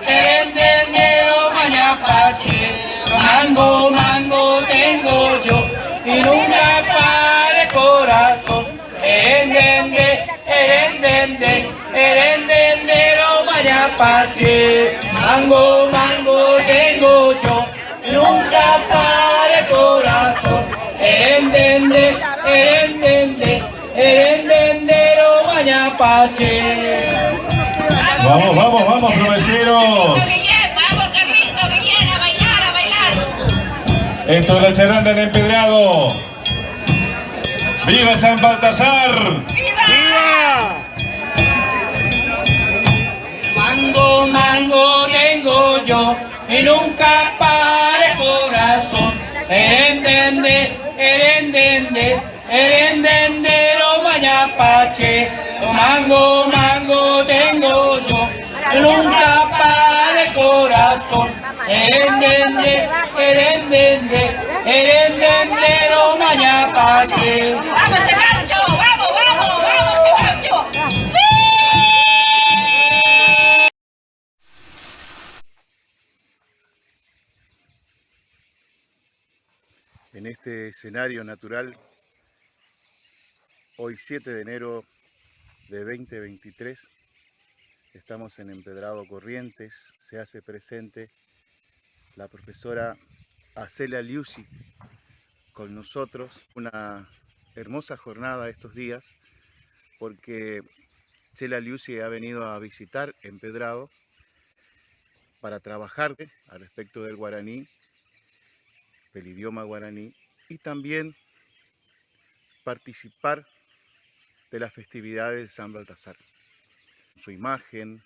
Erendendero mañapache, mango, mango tengo yo, y nunca pare corazón. Erendendero mañapache, mango, mango tengo yo, y nunca pare corazón. Erendendero mañapache. Vamos, vamos, vamos, promeseros. Vamos, Carlito, que viene a bailar, a bailar. Esto es la charanda en Empedrado. ¡Viva San Baltasar! ¡Viva! Mango, mango tengo yo, y nunca pare corazón. Erendendero mañapache, mango, mango tengo yo, y nunca pare corazón. Erendendero mañapache. ¡Vamos, ese gancho! ¡Vamos, vamos, vamos, ese gancho! En este escenario natural, hoy 7 de enero de 2023, estamos en Empedrado Corrientes. Se hace presente la profesora Acela Liuzzi con nosotros. Una hermosa jornada estos días porque Acela Liuzzi ha venido a visitar Empedrado para trabajar al respecto del guaraní, del idioma guaraní, y también participar de las festividades de San Baltasar. Su imagen,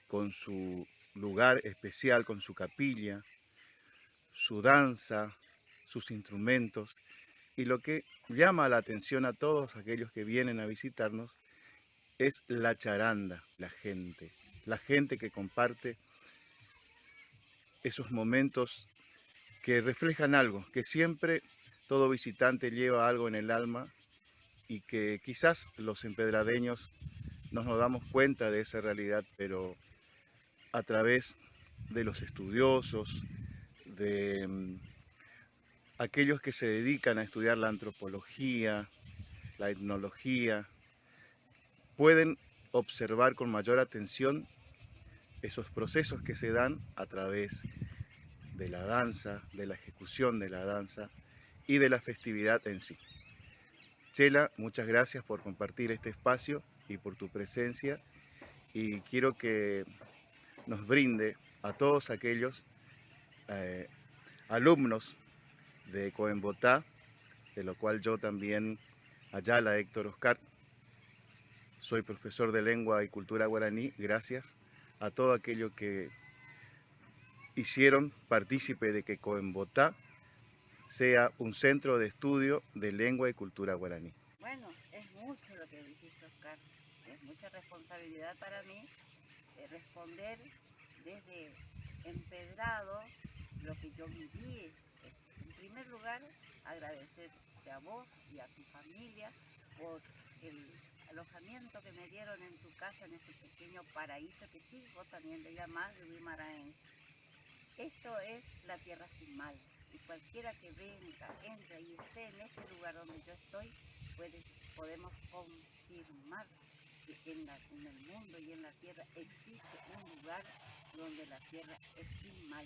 con su lugar especial, con su capilla, su danza, sus instrumentos, y lo que llama la atención a todos aquellos que vienen a visitarnos es la charanda, la gente que comparte esos momentos que reflejan algo, que siempre todo visitante lleva algo en el alma y que quizás los empedradeños no nos damos cuenta de esa realidad, pero a través de los estudiosos, de aquellos que se dedican a estudiar la antropología, la etnología, pueden observar con mayor atención esos procesos que se dan a través de la danza, de la ejecución de la danza y de la festividad en sí. Chela, muchas gracias por compartir este espacio y por tu presencia, y quiero que nos brinde a todos aquellos alumnos de Coembotá, de lo cual yo también, Ayala Héctor Oscar, soy profesor de lengua y cultura guaraní. Gracias a todo aquello que hicieron partícipe de que Coembotá sea un centro de estudio de lengua y cultura guaraní. Bueno, es mucho lo que dijiste, Oscar. Es mucha responsabilidad para mí responder desde Empedrado lo que yo viví. En primer lugar, agradecerte a vos y a tu familia por el alojamiento que me dieron en tu casa, en este pequeño paraíso que sí, vos también le llamás de Guimaraén. Esto es la tierra sin mal, y cualquiera que venga, entre y esté en este lugar donde yo estoy, podemos confirmar que en el mundo y en la tierra existe un lugar donde la tierra es sin mal,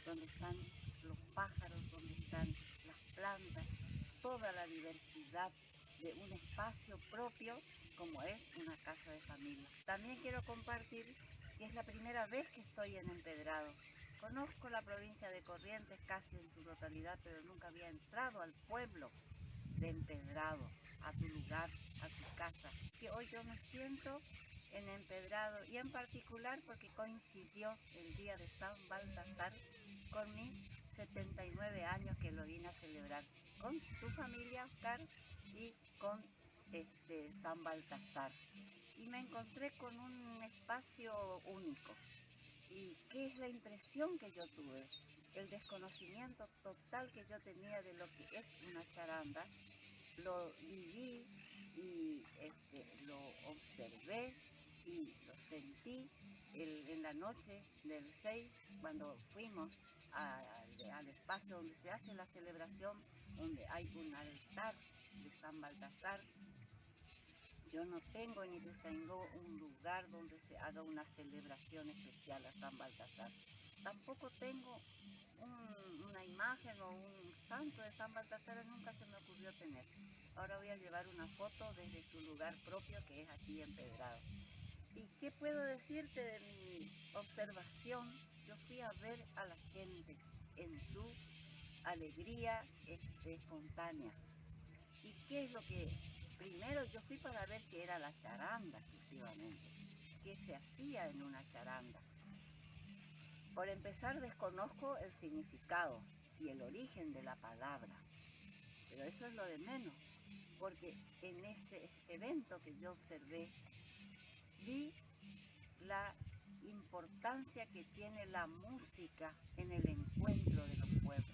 donde están los pájaros, donde están las plantas, toda la diversidad de un espacio propio como es una casa de familia. También quiero compartir que es la primera vez que estoy en Empedrado. Conozco la provincia de Corrientes casi en su totalidad, pero nunca había entrado al pueblo de Empedrado, a tu lugar, a tu casa. Que hoy yo me siento en Empedrado, y en particular porque coincidió el día de San Baltasar con mis 79 años que lo vine a celebrar con tu familia, Oscar, y con San Baltasar. Y me encontré con un espacio único. ¿Y qué es la impresión que yo tuve? El desconocimiento total que yo tenía de lo que es una charanda. Lo viví y lo observé y lo sentí en la noche del 6, cuando fuimos al espacio donde se hace la celebración, donde hay un altar de San Baltasar, yo no tengo en Ituzaingó un lugar donde se haga una celebración especial a San Baltasar. Tampoco tengo una imagen o un santo de San Baltasar, nunca se me ocurrió tener. Ahora voy a llevar una foto desde su lugar propio, que es aquí Empedrado. ¿Y qué puedo decirte de mi observación? Yo fui a ver a la gente en su alegría espontánea. ¿Y qué es lo que...? Primero yo fui para ver qué era la charanda exclusivamente, qué se hacía en una charanda. Por empezar, desconozco el significado y el origen de la palabra, pero eso es lo de menos, porque en ese evento que yo observé, vi la importancia que tiene la música en el encuentro de los pueblos.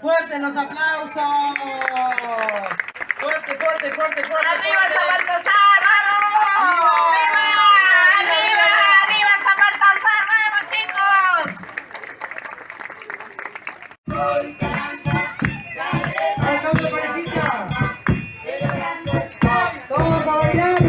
¡Fuertes los aplausos! ¡Fuerte, fuerte, fuerte, fuerte! ¡Arriba San Baltasar! ¡Vamos! ¡Arriba! ¡Arriba San Baltasar! ¡Vamos, chicos! ¡Todos a bailar!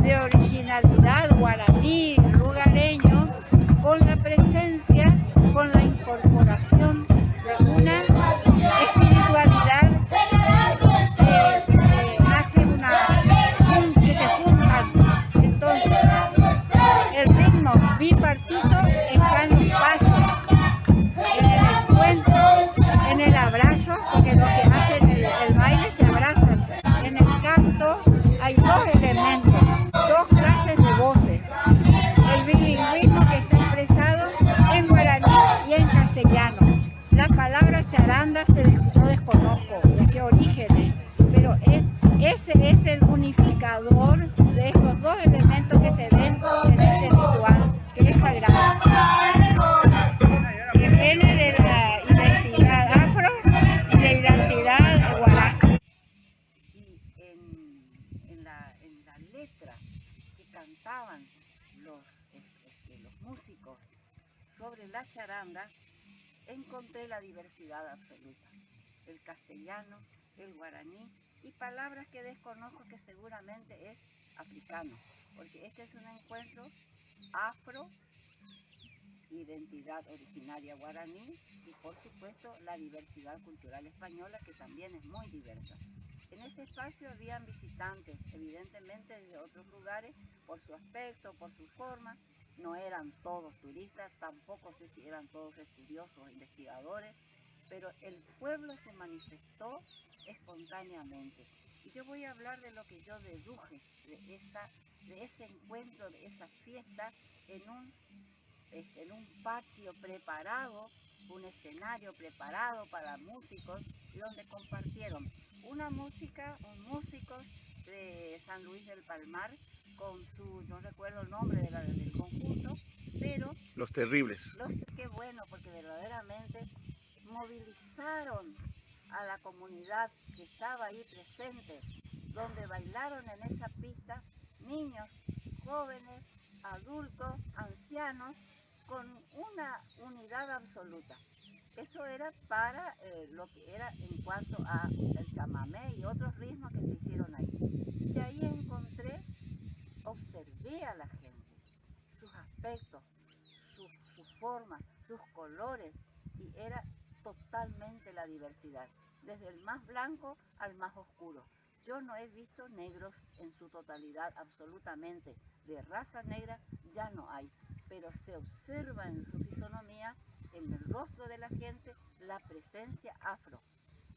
de originalidad guaraní, lugareño, con la presencia, con la incorporación de una espiritualidad que se juntan. Entonces, el ritmo bipartito está en los pasos, en el encuentro, en el abrazo, porque lo que hacen el baile se abrazan. En el canto hay dos elementos, dos clases de voces. El bilingüismo que está expresado en guaraní y en castellano. La palabra charanda yo desconozco de qué origen, pero ese es el unificador de estos dos elementos que se ven en este ritual, que es sagrado, que viene de la identidad afro y de la identidad guaraní. Y en la letra que cantaban los músicos sobre la charanda, encontré la diversidad absoluta, el castellano, el guaraní y palabras que desconozco que seguramente es africano, porque este es un encuentro afro, identidad originaria guaraní y por supuesto la diversidad cultural española que también es muy diversa. En ese espacio habían visitantes, evidentemente de otros lugares, por su aspecto, por su forma. No eran todos turistas, tampoco sé si eran todos estudiosos o investigadores, pero el pueblo se manifestó espontáneamente. Y yo voy a hablar de lo que yo deduje de ese encuentro, de esa fiesta en un patio preparado, un escenario preparado para músicos, y donde compartieron músicos de San Luis del Palmar, con no recuerdo el nombre del conjunto, pero... Los Terribles. Qué bueno, porque verdaderamente movilizaron a la comunidad que estaba ahí presente, donde bailaron en esa pista niños, jóvenes, adultos, ancianos, con una unidad absoluta. Eso era para lo que era en cuanto a el chamamé y otros ritmos que se hicieron ahí. Y ahí observé a la gente, sus aspectos, su forma, sus colores, y era totalmente la diversidad, desde el más blanco al más oscuro. Yo no he visto negros en su totalidad, absolutamente. De raza negra ya no hay, pero se observa en su fisonomía, en el rostro de la gente, la presencia afro.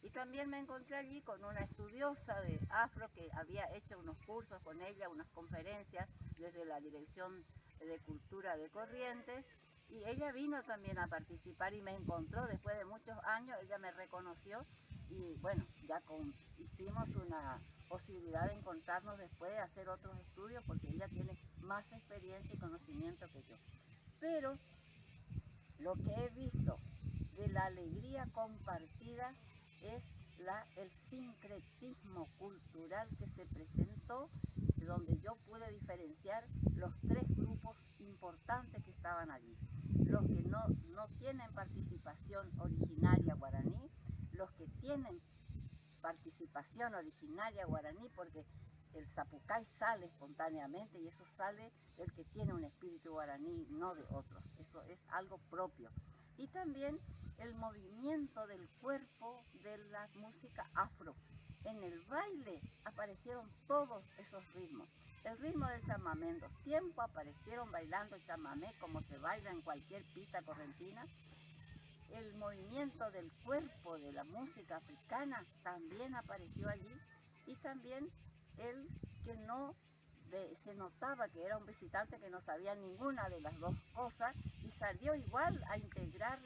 Y también me encontré allí con una estudiosa de afro que había hecho unos cursos con ella, unas conferencias desde la Dirección de Cultura de Corrientes, y ella vino también a participar y me encontró después de muchos años. Ella me reconoció y bueno, ya hicimos una posibilidad de encontrarnos después de hacer otros estudios, porque ella tiene más experiencia y conocimiento que yo. Pero lo que he visto de la alegría compartida es el sincretismo cultural que se presentó, donde yo pude diferenciar los tres grupos importantes que estaban allí. Los que no tienen participación originaria guaraní, los que tienen participación originaria guaraní, porque el zapucay sale espontáneamente y eso sale del que tiene un espíritu guaraní, no de otros. Eso es algo propio. Y también el movimiento del cuerpo de la música afro. En el baile aparecieron todos esos ritmos. El ritmo del chamamé, en 2 tiempos aparecieron bailando chamamé como se baila en cualquier pista correntina. El movimiento del cuerpo de la música africana también apareció allí, y también el que se notaba que era un visitante que no sabía ninguna de las dos cosas, y salió igual a integrar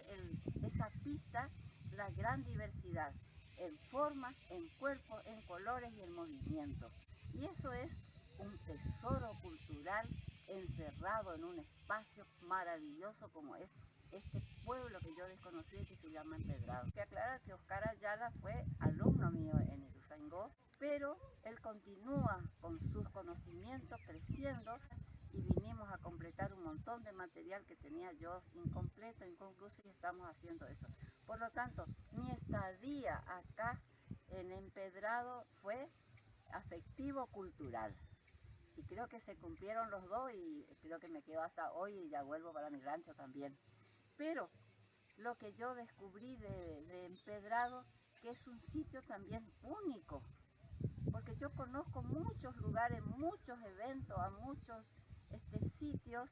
esa pista, la gran diversidad en forma, en cuerpo, en colores y en movimiento. Y eso es un tesoro cultural encerrado en un espacio maravilloso como es este pueblo que yo desconocí y que se llama Empedrado. Hay que aclarar que Oscar Ayala fue alumno mío en Ituzaingó, pero él continúa con sus conocimientos creciendo, y vinimos a completar un montón de material que tenía yo incompleto, inconcluso, y estamos haciendo eso. Por lo tanto, mi estadía acá en Empedrado fue afectivo-cultural. Y creo que se cumplieron los dos y creo que me quedo hasta hoy y ya vuelvo para mi rancho también. Pero lo que yo descubrí de Empedrado, que es un sitio también único, porque yo conozco muchos lugares, muchos eventos, a muchos sitios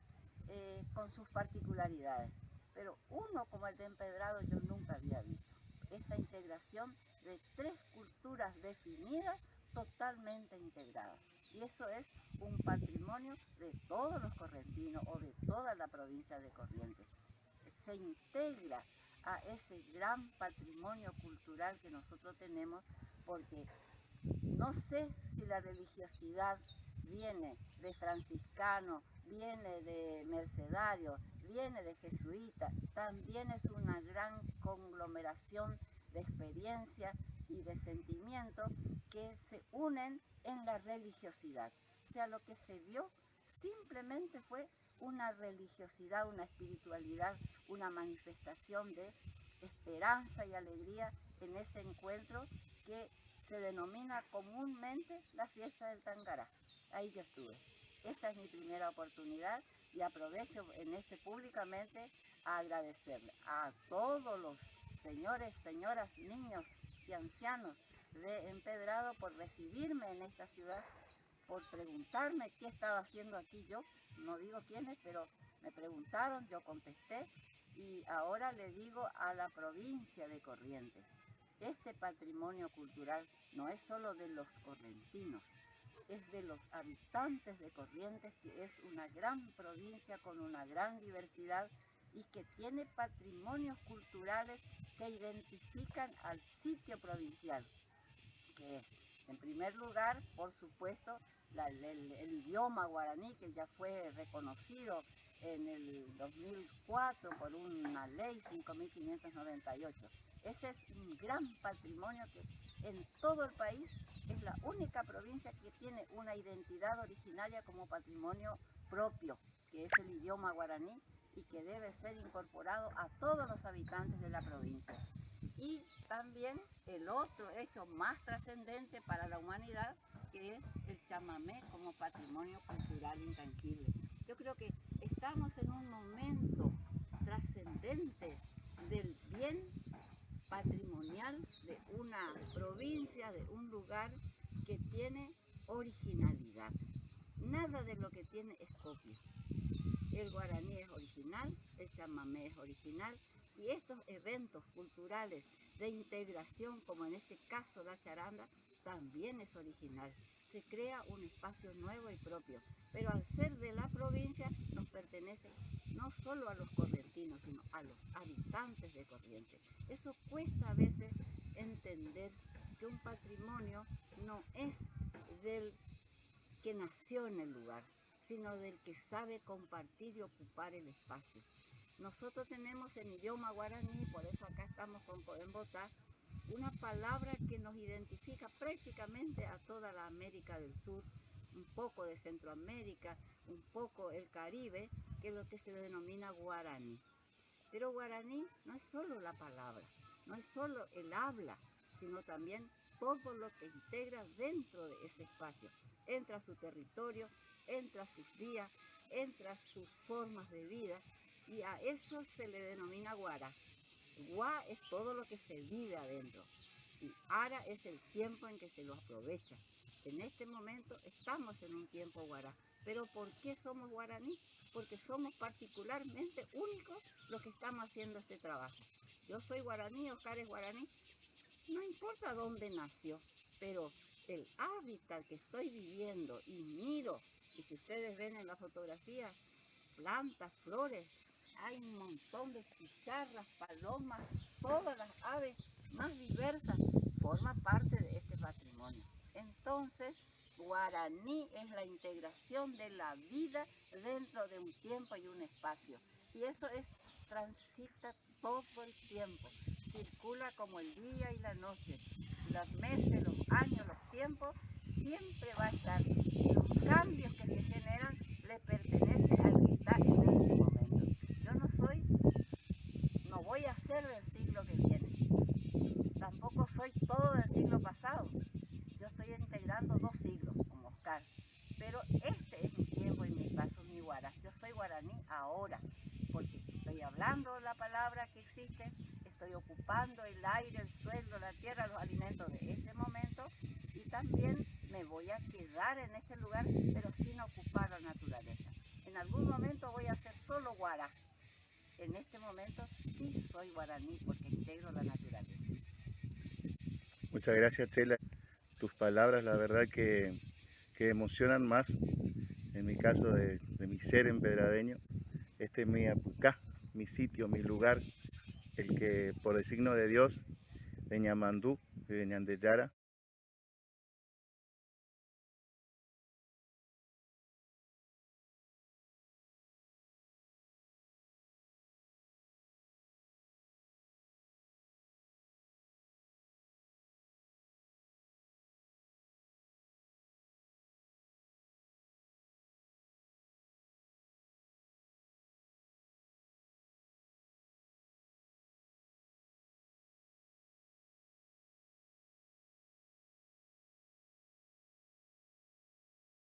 con sus particularidades, pero uno como el de Empedrado yo nunca había visto. Esta integración de 3 culturas definidas, totalmente integradas. Y eso es un patrimonio de todos los correntinos o de toda la provincia de Corrientes. Se integra a ese gran patrimonio cultural que nosotros tenemos, porque no sé si la religiosidad viene de franciscano, viene de mercedario, viene de jesuita, también es una gran conglomeración de experiencia y de sentimientos que se unen en la religiosidad. O sea, lo que se vio simplemente fue una religiosidad, una espiritualidad, una manifestación de esperanza y alegría en ese encuentro que se denomina comúnmente la fiesta del Tangará. Ahí yo estuve. Esta es mi primera oportunidad y aprovecho en públicamente a agradecerle a todos los señores, señoras, niños y ancianos de Empedrado por recibirme en esta ciudad, por preguntarme qué estaba haciendo aquí yo. No digo quiénes, pero me preguntaron, yo contesté y ahora le digo a la provincia de Corrientes. Este patrimonio cultural no es solo de los correntinos, es de los habitantes de Corrientes, que es una gran provincia con una gran diversidad y que tiene patrimonios culturales que identifican al sitio provincial, que es, en primer lugar, por supuesto, el idioma guaraní, que ya fue reconocido en el 2004 por una ley 5.598. Ese es un gran patrimonio que en todo el país es la única provincia que tiene una identidad originaria como patrimonio propio, que es el idioma guaraní y que debe ser incorporado a todos los habitantes de la provincia. Y también el otro hecho más trascendente para la humanidad, que es el chamamé como patrimonio cultural intangible. Yo creo que estamos en un momento trascendente del bien patrimonial de una provincia, de un lugar que tiene originalidad. Nada de lo que tiene es copia. El guaraní es original, el chamamé es original y estos eventos culturales de integración, como en este caso la charanda, también es original. Se crea un espacio nuevo y propio, pero al ser de la provincia nos pertenece no solo a los correntinos, sino a los habitantes de Corrientes. Eso cuesta a veces entender que un patrimonio no es del que nació en el lugar, sino del que sabe compartir y ocupar el espacio. Nosotros tenemos en idioma guaraní, por eso acá estamos con Codenbotá, una palabra que nos identifica prácticamente a toda la América del Sur, un poco de Centroamérica, un poco el Caribe, que es lo que se denomina guaraní. Pero guaraní no es solo la palabra, no es solo el habla, sino también todo lo que integra dentro de ese espacio. Entra su territorio, entra sus días, entra sus formas de vida y a eso se le denomina guará. Guá es todo lo que se vive adentro y ara es el tiempo en que se lo aprovecha. En este momento estamos en un tiempo guará. ¿Pero por qué somos guaraní? Porque somos particularmente únicos los que estamos haciendo este trabajo. Yo soy guaraní, Oscar es guaraní, no importa dónde nació, pero el hábitat que estoy viviendo y miro, y si ustedes ven en la fotografía, plantas, flores, hay un montón de chicharras, palomas, todas las aves más diversas, forman parte de este patrimonio. Entonces, guaraní es la integración de la vida dentro de un tiempo y un espacio. Y eso transita todo el tiempo, circula como el día y la noche, los meses, los años, los tiempos, siempre va a estar. Y los cambios que se generan le pertenecen al que está en ese momento. Yo no voy a ser del siglo que viene, tampoco soy todo del siglo pasado. Yo estoy integrando 2 siglos como Oscar, pero guaraní ahora, porque estoy hablando la palabra que existe, estoy ocupando el aire, el suelo, la tierra, los alimentos de este momento y también me voy a quedar en este lugar, pero sin ocupar la naturaleza. En algún momento voy a ser solo guará. En este momento sí soy guaraní porque integro la naturaleza. Muchas gracias, Chela. Tus palabras, la verdad que emocionan más, en mi caso de mi ser empedradeño. Este es mi apucá, mi sitio, mi lugar, el que por el signo de Dios, de Ñamandú y de Ñandeyara,